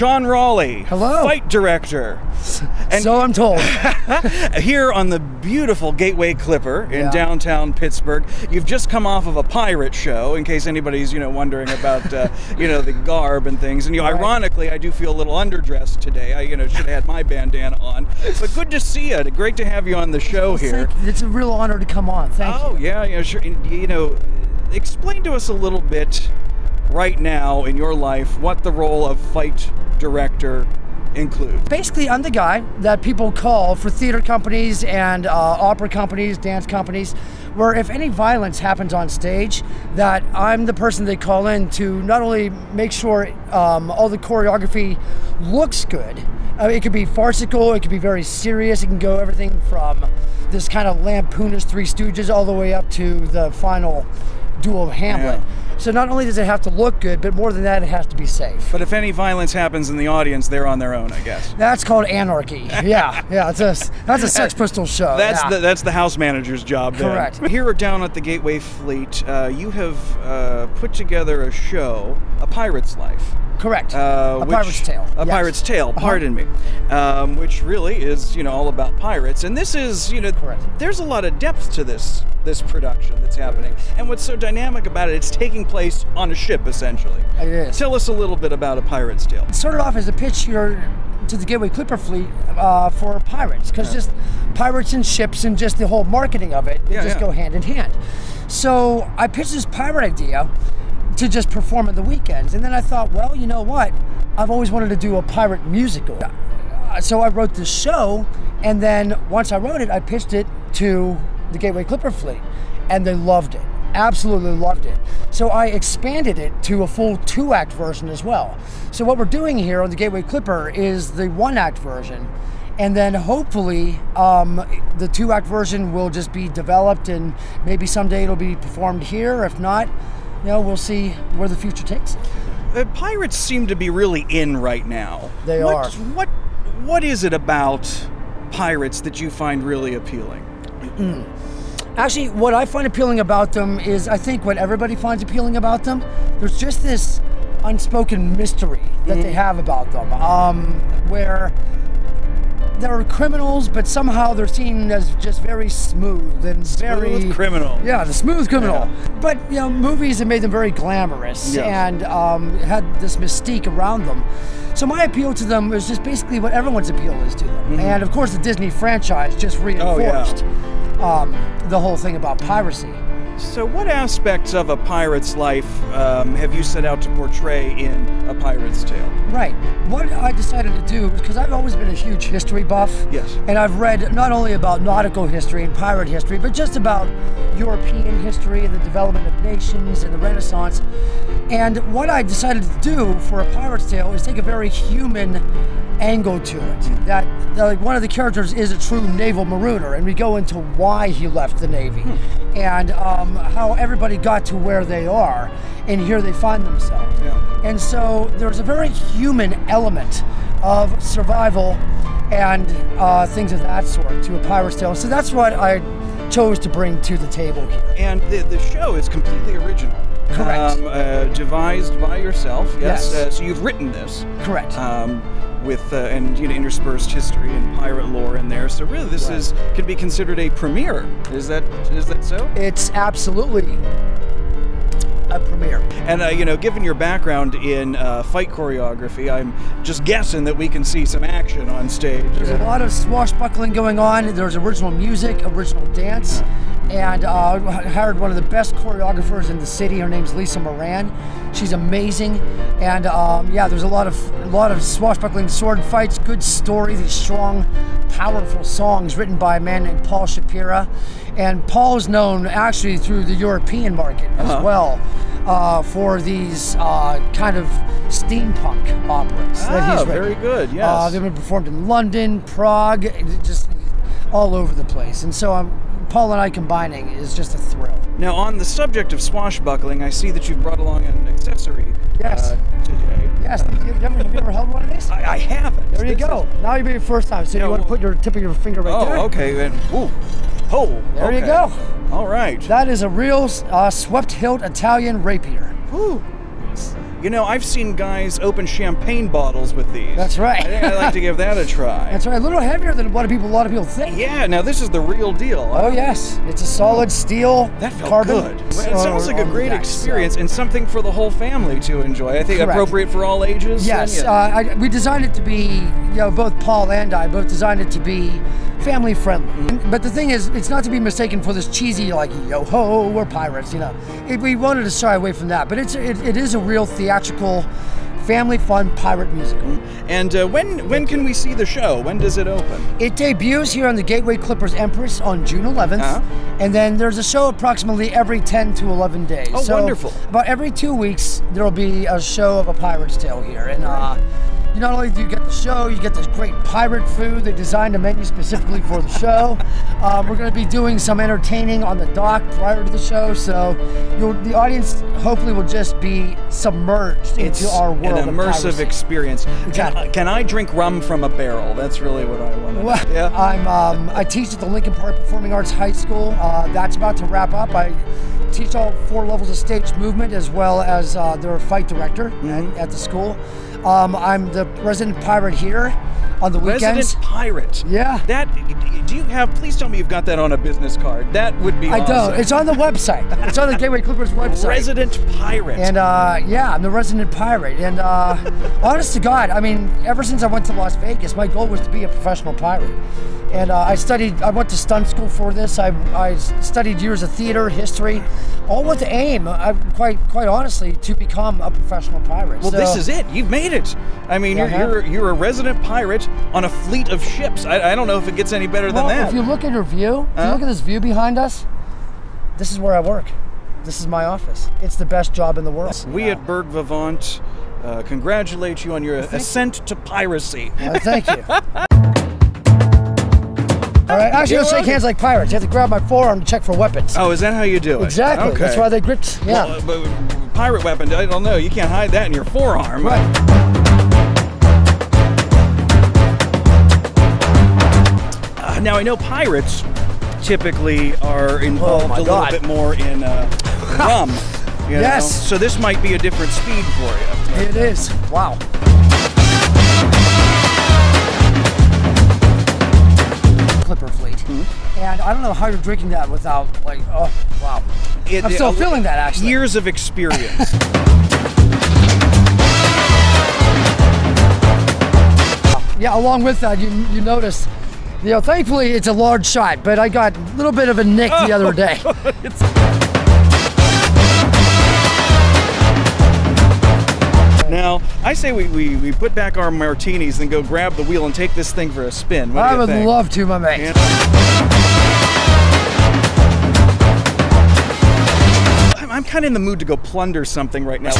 Shaun Rolly. Hello. Fight director. And so I'm told. Here on the beautiful Gateway Clipper in downtown Pittsburgh. You've just come off of a pirate show, in case anybody's, wondering about, the garb and things. And, ironically, I do feel a little underdressed today. I, should have had my bandana on. But good to see you. Great to have you on the show here. It's a real honor to come on. Thank you. Oh, yeah, sure. Explain to us a little bit right now in your life what the role of fight director includes. Basically, I'm the guy that people call for theater companies and opera companies, dance companies, where if any violence happens on stage, that I'm the person they call in to not only make sure all the choreography looks good. It could be farcical, it could be very serious, it can go everything from this kind of lampoonish Three Stooges all the way up to the final duel of Hamlet. Yeah. So not only does it have to look good, but more than that, it has to be safe. But if any violence happens in the audience, they're on their own, I guess. That's called anarchy. Yeah, that's a Sex Pistols show. That's the house manager's job. Correct. Then. Here down at the Gateway Fleet, you have put together a show, A Pirate's Life. Correct. A Pirate's Tale. A Pirate's Tale, pardon me. Which really is, all about pirates. And this is, Correct. There's a lot of depth to this production that's happening. And what's so dynamic about it, it's taking place on a ship, essentially. It is. Tell us a little bit about A Pirate's Tale. It started off as a pitch here to the Gateway Clipper Fleet for pirates, because just pirates and ships and just the whole marketing of it go hand in hand. So I pitched this pirate idea to just perform on the weekends. And then I thought, well, you know what? I've always wanted to do a pirate musical. So I wrote this show, and then once I wrote it, I pitched it to the Gateway Clipper Fleet, and they loved it. Absolutely loved it. So I expanded it to a full 2-act version as well. So what we're doing here on the Gateway Clipper is the 1-act version, and then hopefully the 2-act version will just be developed, and maybe someday it'll be performed here. If not, we'll see where the future takes it. Pirates seem to be really in right now. They are. What is it about pirates that you find really appealing? Actually, what I find appealing about them is, I think what everybody finds appealing about them, there's just this unspoken mystery that they have about them, where they're criminals, but somehow they're seen as just very smooth and very criminal. Yeah, the smooth criminal. Yeah. But movies have made them very glamorous and had this mystique around them. So my appeal to them is just basically what everyone's appeal is to them. And of course, the Disney franchise just reinforced the whole thing about piracy. So what aspects of a pirate's life have you set out to portray in A Pirate's Tale? Right. What I decided to do, because I've always been a huge history buff, and I've read not only about nautical history and pirate history, but just about European history and the development of nations and the Renaissance. And what I decided to do for A Pirate's Tale is take a very human angle to it. That one of the characters is a true naval mariner, and we go into why he left the Navy and how everybody got to where they are, and here they find themselves. And so there's a very human element of survival and things of that sort to A Pirate's Tale. So that's what I chose to bring to the table here. And the show is completely original. Correct. Devised by yourself. Yes. So you've written this. Correct. With and interspersed history and pirate lore in there. So really, this can be considered a premiere. Is that so? It's absolutely a premiere. And given your background in fight choreography, I'm just guessing that we can see some action on stage. There's a lot of swashbuckling going on. There's original music, original dance. And I hired one of the best choreographers in the city. Her name's Lisa Moran. She's amazing. And there's a lot of swashbuckling sword fights, good story, these strong, powerful songs written by a man named Paul Shapira. And Paul's known actually through the European market as well for these kind of steampunk operas that he's written. Very good, yes. They've been performed in London, Prague, just all over the place. And so Paul and I combining is just a thrill. Now, on the subject of swashbuckling, I see that you've brought along an accessory today. Yes. Have you ever held one of these? I haven't. There you go. Now you'll be your first time. So you want to put your tip of your finger right there? Oh, okay. And, there you go. All right. That is a real swept hilt Italian rapier. Ooh. You know, I've seen guys open champagne bottles with these. That's right. I think I'd like to give that a try. That's right. A little heavier than what a lot of people think. Yeah, now this is the real deal. Oh, yes. It's a solid steel. That felt carbon. good. It sounds like a great experience and something for the whole family to enjoy. I think appropriate for all ages. Yes. We designed it to be, you know, both Paul and I both designed it to be family friendly. But the thing is, it's not to be mistaken for this cheesy, like, yo ho, we're pirates, you know. We wanted to shy away from that, but it is a real theatrical, family fun pirate musical. And when can we see the show? When does it open? It debuts here on the Gateway Clippers Empress on June 11th, and then there's a show approximately every 10 to 11 days. Oh, so wonderful. About every 2 weeks, there'll be a show of A Pirate's Tale here. And you not only do you get the show, you get this great pirate food. They designed a menu specifically for the show. We're going to be doing some entertaining on the dock prior to the show, so the audience hopefully will just be submerged into our world. An immersive experience. Exactly. Can I drink rum from a barrel? That's really what I want to know. Well, yeah. I teach at the Lincoln Park Performing Arts High School. That's about to wrap up. I teach all 4 levels of stage movement as well as their fight director at the school. I'm the resident pirate here on the weekends. Resident pirate. Yeah. Do you have? Please tell me you've got that on a business card. That would be. I don't. It's on the website. It's on the Gateway Clippers website. Resident pirate. And yeah, I'm the resident pirate. And honest to God, I mean, ever since I went to Las Vegas, my goal was to be a professional pirate. And I went to stunt school for this. I studied years of theater, history, all with the aim, quite honestly, to become a professional pirate. Well, this is it. You've made it. I mean, you're a resident pirate on a fleet of ships. I don't know if it gets any better than that. If you look at your view, if you look at this view behind us, this is where I work. This is my office. It's the best job in the world. We at Burgh Vivant congratulate you on your ascent to piracy. Thank you. All right, actually, don't shake hands like pirates. You have to grab my forearm to check for weapons. Oh, is that how you do it? Exactly. Okay. That's why they gripped. Yeah. Well, but pirate weapon, I don't know. You can't hide that in your forearm. Right. Now, I know pirates typically are involved a little bit more in rum. You know? So this might be a different speed for you. It is. Wow. Clipper fleet. And I don't know how you're drinking that without, like, oh, wow. I'm still feeling that, actually. Years of experience. Yeah, along with that, you notice, you know, thankfully it's a large shot, but I got a little bit of a nick the other day. Now, I say we put back our martinis and go grab the wheel and take this thing for a spin. What do you think? I would love to, my mate. Yeah. I'm kind of in the mood to go plunder something right now.